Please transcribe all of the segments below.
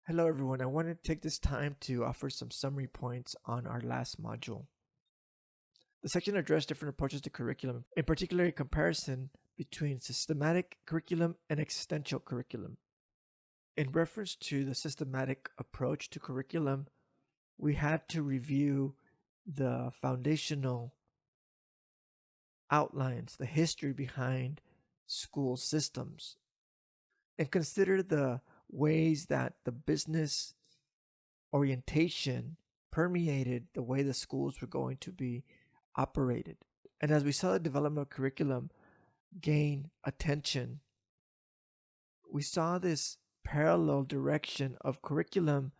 Hello, everyone. I want to take this time to offer some summary points on our last module. The section addressed different approaches to curriculum, in particular, a comparison between systematic curriculum and existential curriculum. In reference to the systematic approach to curriculum, we had to review the foundational outlines, the history behind school systems, and consider the ways that the business orientation permeated the way the schools were going to be operated. And as we saw the development of curriculum gain attention, we saw this parallel direction of curriculum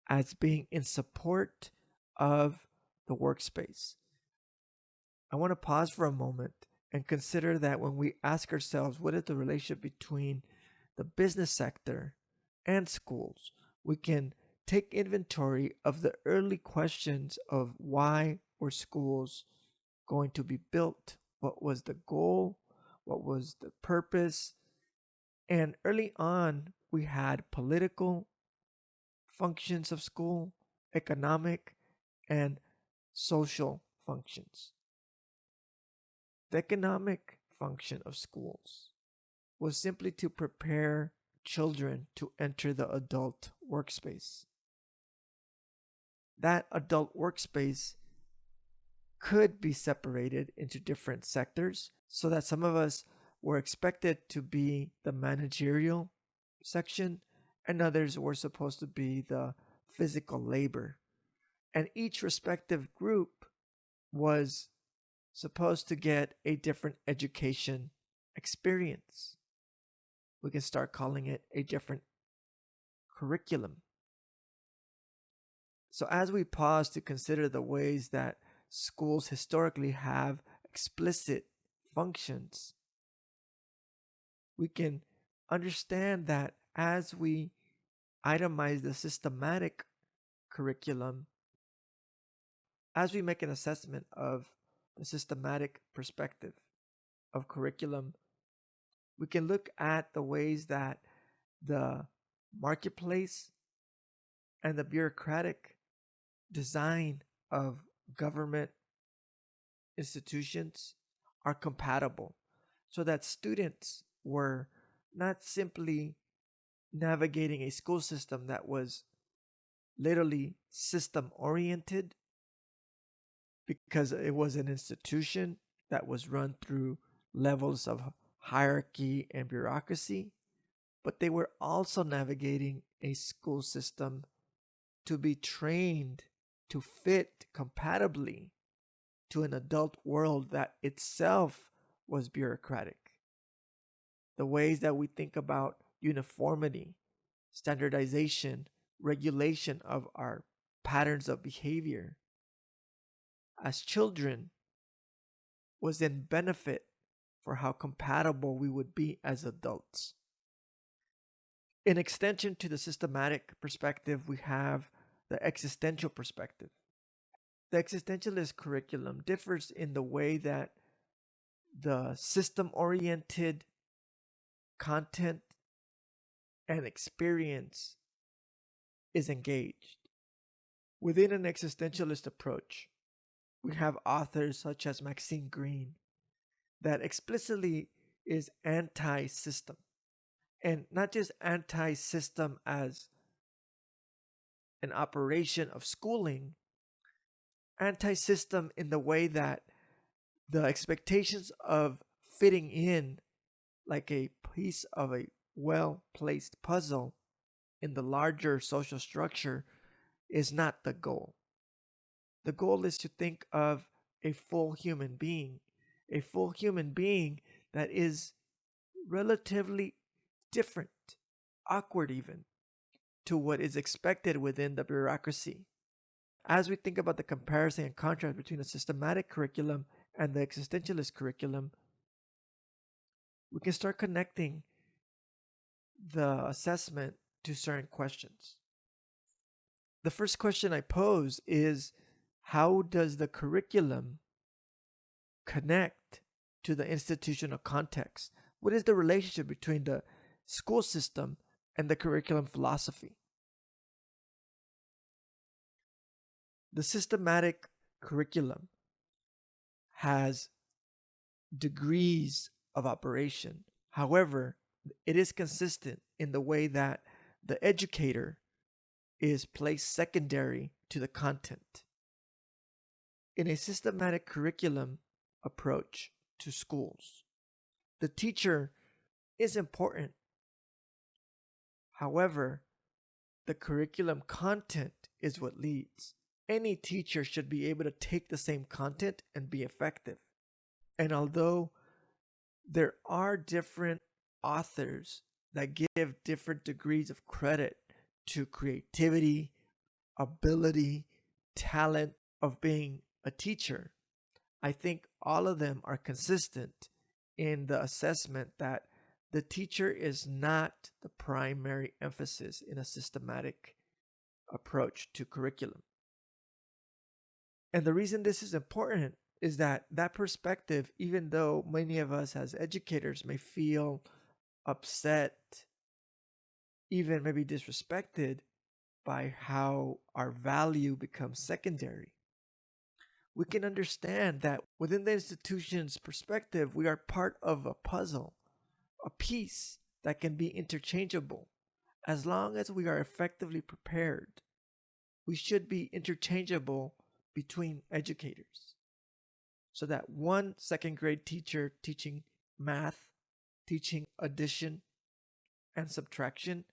as being in support of the workspace. I want to pause for a moment and consider that when we ask ourselves what is the relationship between the business sector and schools, we can take inventory of the early questions of why were schools going to be built, what was the goal, what was the purpose. And early on, we had political functions of school, economic, and social functions. The economic function of schools was simply to prepare children to enter the adult workspace. That adult workspace could be separated into different sectors so that some of us were expected to be the managerial section and others were supposed to be the physical labor. And each respective group was supposed to get a different education experience. We can start calling it a different curriculum. So as we pause to consider the ways that schools historically have explicit functions, we can understand that as we itemize the systematic curriculum, as we make an assessment of the systematic perspective of curriculum, we can look at the ways that the marketplace and the bureaucratic design of government institutions are compatible so that students were not simply navigating a school system that was literally system oriented because it was an institution that was run through levels of hierarchy and bureaucracy, but they were also navigating a school system to be trained to fit compatibly to an adult world that itself was bureaucratic. The ways that we think about uniformity, standardization, regulation of our patterns of behavior as children was in benefit for how compatible we would be as adults. In extension to the systematic perspective, we have the existential perspective. The existentialist curriculum differs in the way that the system-oriented content and experience is engaged. Within an existentialist approach, we have authors such as Maxine Green that explicitly is anti-system. And not just anti-system as an operation of schooling, anti-system in the way that the expectations of fitting in like a piece of a well-placed puzzle in the larger social structure is not the goal. The goal is to think of a full human being that is relatively different, awkward even, to what is expected within the bureaucracy. As we think about the comparison and contrast between the systematic curriculum and the existentialist curriculum, we can start connecting the assessment to certain questions. The first question I pose is, how does the curriculum connect to the institutional context? What is the relationship between the school system and the curriculum philosophy? The systematic curriculum has degrees of operation. However, it is consistent in the way that the educator is placed secondary to the content. In a systematic curriculum approach to schools, the teacher is important. However, the curriculum content is what leads. Any teacher should be able to take the same content and be effective. And although there are different authors that give different degrees of credit to creativity, ability, talent of being a teacher, I think all of them are consistent in the assessment that the teacher is not the primary emphasis in a systematic approach to curriculum. And the reason this is important is that that perspective, even though many of us as educators may feel upset, even maybe disrespected by how our value becomes secondary, we can understand that within the institution's perspective, we are part of a puzzle, a piece that can be interchangeable. As long as we are effectively prepared, we should be interchangeable between educators. So that one second grade teacher teaching math, teaching addition and subtraction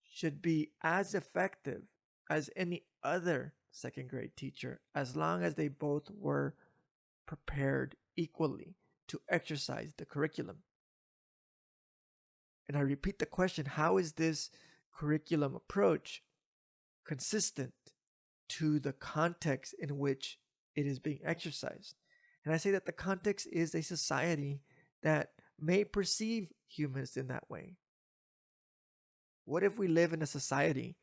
should be as effective as any other second grade teacher, as long as they both were prepared equally to exercise the curriculum. And I repeat the question, how is this curriculum approach consistent to the context in which it is being exercised? And I say that the context is a society that may perceive humans in that way. What if we live in a society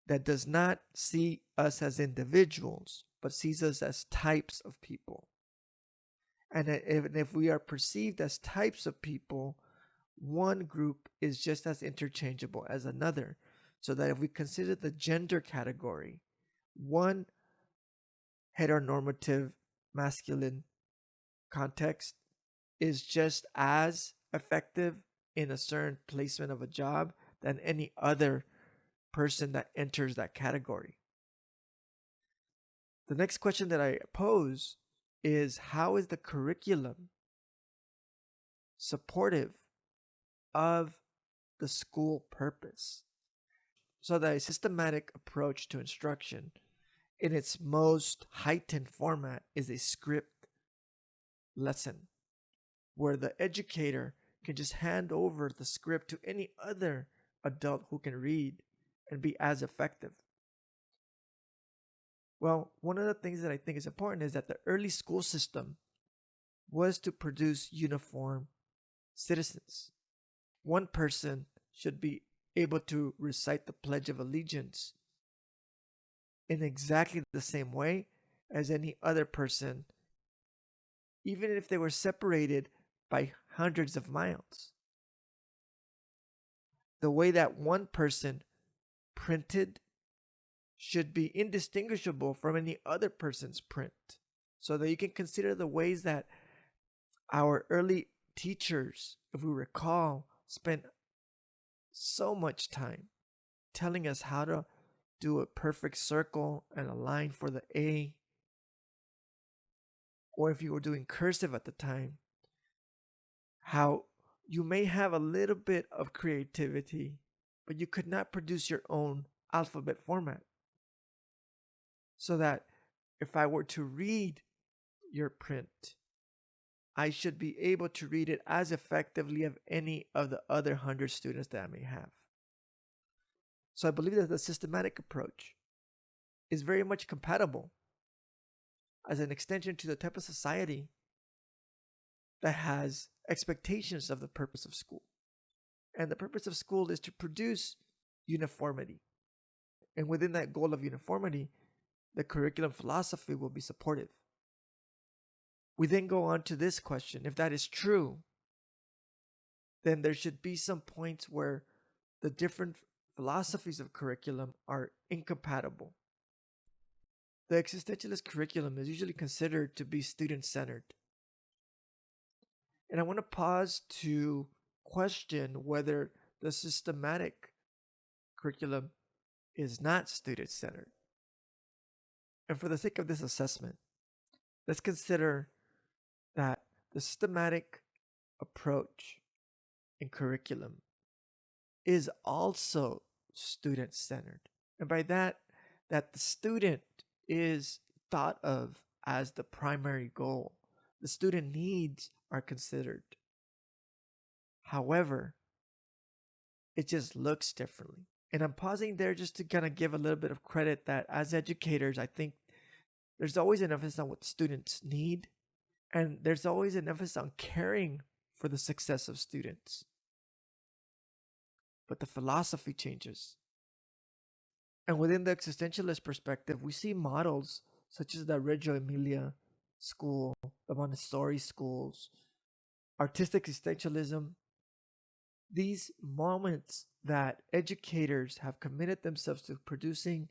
that does not see us as individuals, but sees us as types of people? And if we are perceived as types of people, one group is just as interchangeable as another. So that if we consider the gender category, one heteronormative masculine context is just as effective in a certain placement of a job than any other person that enters that category. The next question that I pose is, how is the curriculum supportive of the school purpose? So that a systematic approach to instruction in its most heightened format is a script lesson where the educator can just hand over the script to any other adult who can read and be as effective. Well, one of the things that I think is important is that the early school system was to produce uniform citizens. One person should be able to recite the Pledge of Allegiance in exactly the same way as any other person, even if they were separated by hundreds of miles. The way that one person printed should be indistinguishable from any other person's print, so that you can consider the ways that our early teachers, if we recall, spent so much time telling us how to do a perfect circle and a line for the A. Or if you were doing cursive at the time, how you may have a little bit of creativity, but you could not produce your own alphabet format. So that if I were to read your print, I should be able to read it as effectively as any of the other 100 students that I may have. So I believe that the systematic approach is very much compatible as an extension to the type of society that has expectations of the purpose of school. And the purpose of school is to produce uniformity. And within that goal of uniformity, the curriculum philosophy will be supportive. We then go on to this question. If that is true, then there should be some points where the different philosophies of curriculum are incompatible. the existentialist curriculum is usually considered to be student-centered. And I want to pause to question whether the systematic curriculum is not student-centered. And for the sake of this assessment, let's consider that the systematic approach in curriculum is also student-centered. And by that the student is thought of as the primary goal. The student needs are considered. However, it just looks differently. And I'm pausing there just to kind of give a little bit of credit that as educators, I think there's always an emphasis on what students need, and there's always an emphasis on caring for the success of students. But the philosophy changes. And within the existentialist perspective, we see models such as the Reggio Emilia school, the Montessori schools, artistic existentialism, these moments that educators have committed themselves to producing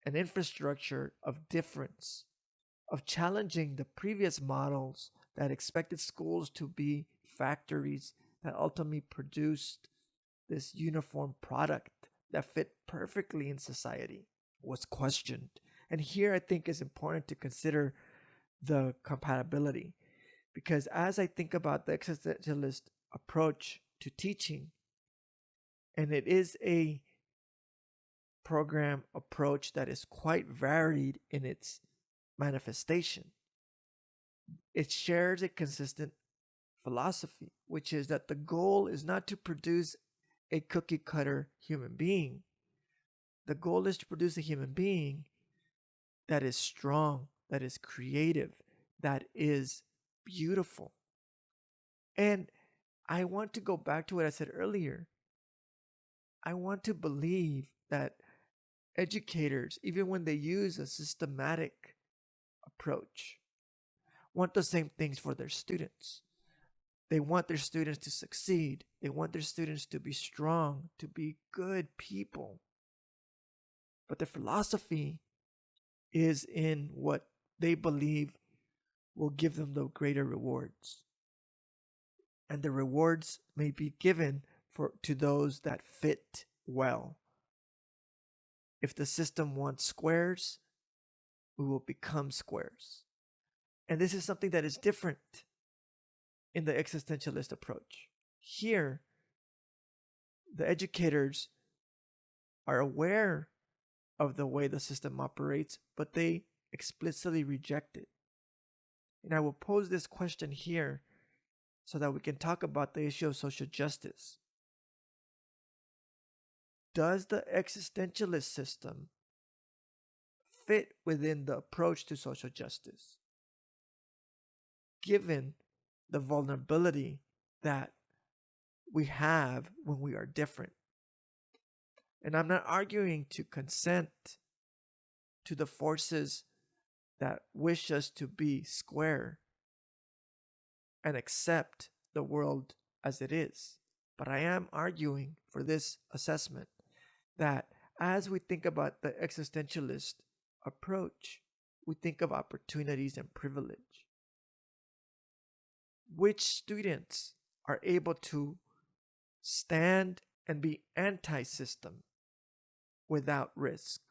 an infrastructure of difference, of challenging the previous models that expected schools to be factories that ultimately produced this uniform product that fit perfectly in society, was questioned. And here I think it's important to consider the compatibility, because as I think about the existentialist approach to teaching, and it is a program approach that is quite varied in its manifestation, it shares a consistent philosophy, which is that the goal is not to produce a cookie cutter human being. The goal is to produce a human being that is strong, that is creative, that is beautiful. And I want to go back to what I said earlier. I want to believe that educators, even when they use a systematic approach, want the same things for their students. They want their students to succeed. They want their students to be strong, to be good people. But their philosophy is in what they believe will give them the greater rewards. And the rewards may be given to those that fit well. If the system wants squares, we will become squares. And this is something that is different in the existentialist approach. Here, the educators are aware of the way the system operates, but they explicitly reject it. And I will pose this question here so that we can talk about the issue of social justice. Does the existentialist system fit within the approach to social justice, given the vulnerability that we have when we are different? And I'm not arguing to consent to the forces that wish us to be square and accept the world as it is. But I am arguing for this assessment that as we think about the existentialist approach, we think of opportunities and privilege. Which students are able to stand and be anti-system without risk?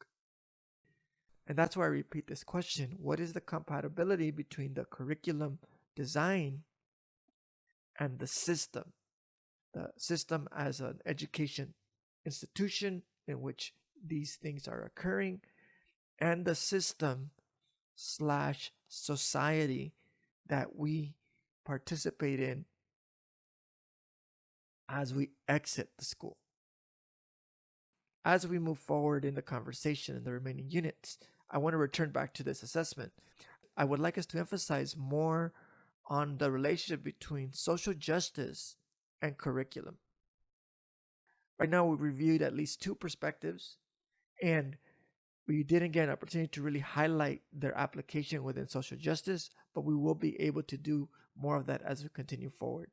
And that's why I repeat this question. What is the compatibility between the curriculum design and the system? The system as an education institution in which these things are occurring, and the system / society that we participate in as we exit the school. As we move forward in the conversation in the remaining units, I want to return back to this assessment. I would like us to emphasize more on the relationship between social justice and curriculum. Right now, we reviewed at least two perspectives, and we didn't get an opportunity to really highlight their application within social justice, but we will be able to do more of that as we continue forward.